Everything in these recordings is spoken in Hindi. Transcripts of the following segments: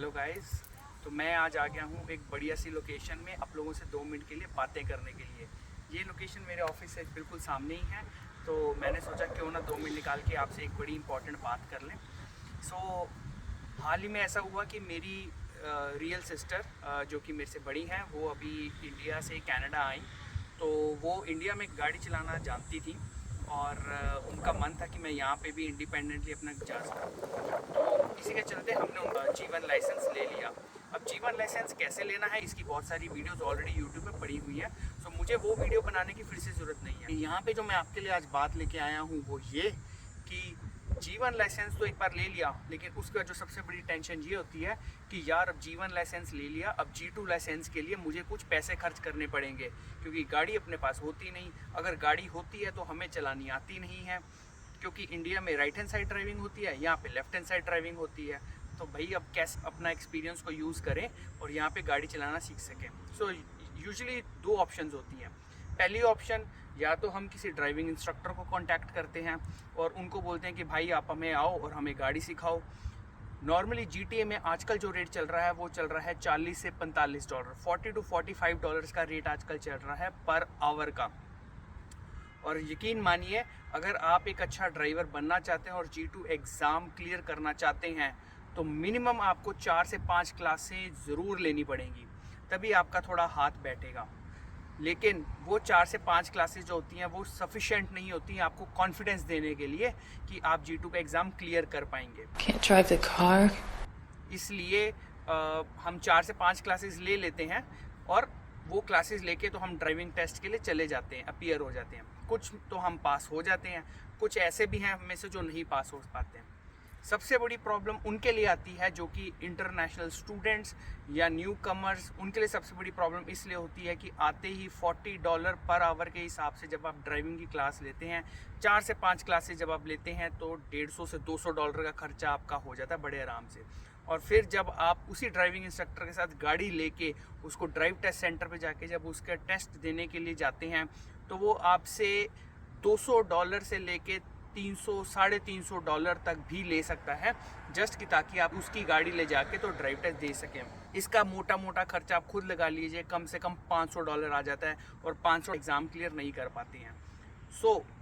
Hello guys. तो मैं आज आ गया हूँ एक बढ़िया सी लोकेशन में आप लोगों से 2 मिनट के लिए बातें करने के लिए। ये लोकेशन मेरे ऑफिस से बिल्कुल सामने ही है, तो मैंने सोचा क्यों ना 2 मिनट निकाल के आपसे एक बड़ी इंपॉर्टेंट बात कर लें। सो हाल ही में ऐसा हुआ कि मेरी रियल सिस्टर जो कि मेरे से बड़ी हैं, वो अभी इंडिया से कनाडा आई। तो वो इंडिया में गाड़ी चलाना जानती थी और उनका मन था कि मैं यहाँ पे भी इंडिपेंडेंटली अपना जा सकूँ। तो इसी के चलते हमने उनका जीवन लाइसेंस ले लिया। अब जीवन लाइसेंस कैसे लेना है इसकी बहुत सारी वीडियोस ऑलरेडी यूट्यूब पे पड़ी हुई है, तो मुझे वो वीडियो बनाने की फिर से ज़रूरत नहीं है। यहाँ पे जो मैं आपके लिए आज बात लेके आया हूँ वो ये कि जीवन लाइसेंस तो एक बार ले लिया, लेकिन उसका जो सबसे बड़ी टेंशन ये होती है कि यार अब जीवन लाइसेंस ले लिया, अब G2 लाइसेंस के लिए मुझे कुछ पैसे खर्च करने पड़ेंगे क्योंकि गाड़ी अपने पास होती नहीं। अगर गाड़ी होती है तो हमें चलानी आती नहीं है, क्योंकि इंडिया में राइट हैंड साइड ड्राइविंग होती है, यहाँ पे लेफ्ट हैंड साइड ड्राइविंग होती है। तो भाई अब कैसे अपना एक्सपीरियंस को यूज़ करें और यहाँ पे गाड़ी चलाना सीख सकें। सो यूजुअली 2 ऑप्शंस होती हैं। पहली ऑप्शन, या तो हम किसी ड्राइविंग इंस्ट्रक्टर को कांटेक्ट करते हैं और उनको बोलते हैं कि भाई आप हमें आओ और हमें गाड़ी सिखाओ। नॉर्मली GTA में आजकल जो रेट चल रहा है वो चल रहा है $40 से $45, $40 to $45 का रेट आजकल चल रहा है पर आवर का। और यकीन मानिए, अगर आप एक अच्छा ड्राइवर बनना चाहते हैं और G2 एग्ज़ाम क्लियर करना चाहते हैं तो मिनिमम आपको 4 से 5 क्लासें ज़रूर लेनी पड़ेंगी, तभी आपका थोड़ा हाथ बैठेगा। लेकिन वो 4 से 5 क्लासेस जो होती हैं वो सफिशेंट नहीं होती हैं आपको कॉन्फिडेंस देने के लिए कि आप G2 का एग्ज़ाम क्लियर कर पाएंगे। Can't drive the car. इसलिए हम 4 से 5 क्लासेस ले लेते हैं और वो क्लासेस लेके तो हम ड्राइविंग टेस्ट के लिए चले जाते हैं, अपीयर हो जाते हैं। कुछ तो हम पास हो जाते हैं, कुछ ऐसे भी हैं हम में से जो नहीं पास हो पाते हैं। सबसे बड़ी प्रॉब्लम उनके लिए आती है जो कि इंटरनेशनल स्टूडेंट्स या न्यू कमर्स। उनके लिए सबसे बड़ी प्रॉब्लम इसलिए होती है कि आते ही $40 पर आवर के हिसाब से जब आप ड्राइविंग की क्लास लेते हैं, 4 से 5 क्लासेस जब आप लेते हैं तो $150 से $200 का खर्चा आपका हो जाता है बड़े आराम से। और फिर जब आप उसी ड्राइविंग इंस्ट्रक्टर के साथ गाड़ी लेके उसको ड्राइव टेस्ट सेंटर पे जाके जब उसका टेस्ट देने के लिए जाते हैं तो वो आपसे $200 से लेके $300 $350 तक भी ले सकता है, जस्ट कि ताकि आप उसकी गाड़ी ले जाके तो ड्राइव टेस्ट दे सकें। इसका मोटा मोटा खर्चा आप खुद लगा लीजिए, कम से कम $500 आ जाता है और 500 एग्ज़ाम क्लियर नहीं कर पाते हैं।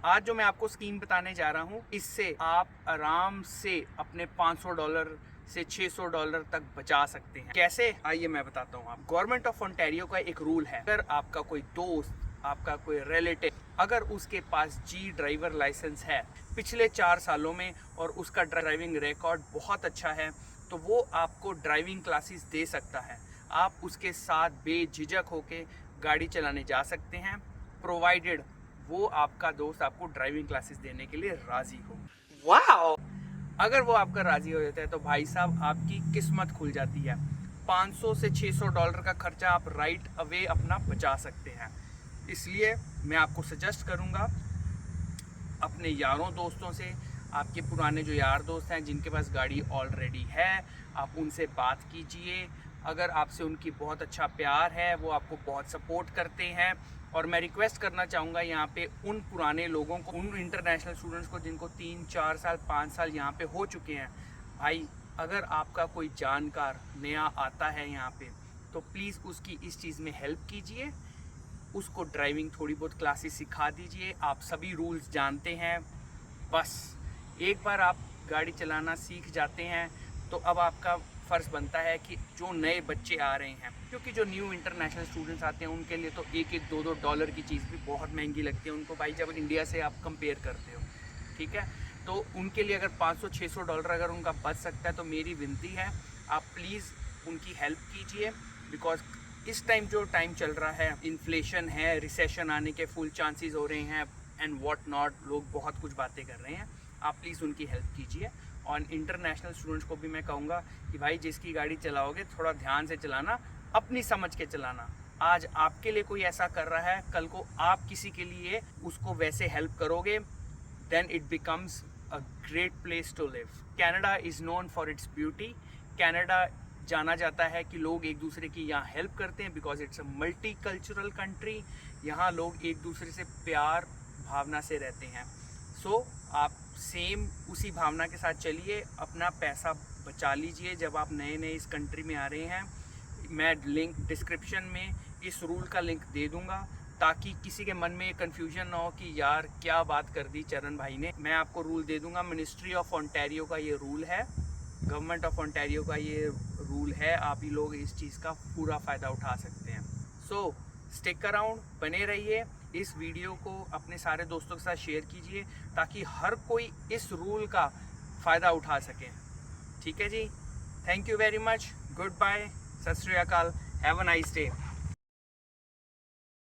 आज जो मैं आपको स्कीम बताने जा रहा हूँ, इससे आप आराम से अपने $500 से $600 तक बचा सकते हैं। कैसे, आइए मैं बताता हूँ। आप गवर्नमेंट ऑफ ओंटारियो का एक रूल है, अगर आपका कोई दोस्त, आपका कोई रिलेटिव, अगर उसके पास G ड्राइवर लाइसेंस है पिछले 4 सालों में और उसका ड्राइविंग रिकॉर्ड बहुत अच्छा है, तो वो आपको ड्राइविंग क्लासेस दे सकता है। आप उसके साथ बेझिझक होके गाड़ी चलाने जा सकते हैं, प्रोवाइडेड वो आपका दोस्त आपको ड्राइविंग क्लासेस देने के लिए राजी हो। वाओ! अगर वो आपका राजी हो जाता है तो भाई साहब आपकी किस्मत खुल जाती है। $500 से $600 का खर्चा आप राइट अवे अपना बचा सकते हैं। इसलिए मैं आपको सजेस्ट करूंगा, अपने यारों दोस्तों से, आपके पुराने जो यार दोस्त हैं जिनके पास गाड़ी ऑलरेडी है, आप उनसे बात कीजिए। अगर आपसे उनकी बहुत अच्छा प्यार है, वो आपको बहुत सपोर्ट करते हैं। और मैं रिक्वेस्ट करना चाहूँगा यहाँ पे उन पुराने लोगों को, उन इंटरनेशनल स्टूडेंट्स को जिनको 3 4 साल 5 साल यहाँ पे हो चुके हैं, भाई अगर आपका कोई जानकार नया आता है यहाँ पे तो प्लीज़ उसकी इस चीज़ में हेल्प कीजिए, उसको ड्राइविंग थोड़ी बहुत क्लासेस सिखा दीजिए। आप सभी रूल्स जानते हैं, बस एक बार आप गाड़ी चलाना सीख जाते हैं तो अब आपका फ़र्ज़ बनता है कि जो नए बच्चे आ रहे हैं, क्योंकि जो न्यू इंटरनेशनल स्टूडेंट्स आते हैं उनके लिए तो $1 $2 $2 की चीज़ भी बहुत महंगी लगती है उनको, भाई जब इंडिया से आप कंपेयर करते हो, ठीक है। तो उनके लिए अगर $500 $600 अगर उनका बच सकता है तो मेरी विनती है आप प्लीज़ उनकी हेल्प कीजिए। बिकॉज इस टाइम जो टाइम चल रहा है, इन्फ्लेशन है, रिसेशन आने के फुल चांसेस हो रहे हैं एंड व्हाट नॉट, लोग बहुत कुछ बातें कर रहे हैं। आप प्लीज़ उनकी हेल्प कीजिए। और इंटरनेशनल स्टूडेंट्स को भी मैं कहूँगा कि भाई जिसकी गाड़ी चलाओगे थोड़ा ध्यान से चलाना, अपनी समझ के चलाना। आज आपके लिए कोई ऐसा कर रहा है, कल को आप किसी के लिए उसको वैसे हेल्प करोगे, then it becomes a great place to live. Canada is known for its beauty. Canada जाना जाता है कि लोग एक दूसरे की यहाँ हेल्प करते हैं because it's a multi cultural country. यहाँ लोग एक दूसरे से प्यार भावना से रहते हैं। सो आप सेम उसी भावना के साथ चलिए, अपना पैसा बचा लीजिए जब आप नए नए इस कंट्री में आ रहे हैं। मैं लिंक डिस्क्रिप्शन में इस रूल का लिंक दे दूंगा ताकि किसी के मन में कन्फ्यूजन ना हो कि यार क्या बात कर दी चरण भाई ने। मैं आपको रूल दे दूंगा, मिनिस्ट्री ऑफ ओंटारियो का ये रूल है, गवर्नमेंट ऑफ ओंटारियो का ये रूल है। आप ही लोग इस चीज़ का पूरा फ़ायदा उठा सकते हैं। सो स्टिक अराउंड, बने रहिए। इस वीडियो को अपने सारे दोस्तों के साथ शेयर कीजिए ताकि हर कोई इस रूल का फ़ायदा उठा सके। ठीक है ji, thank you very much, good bye, Sat Shri अकाल, हैव अ नाइस डे।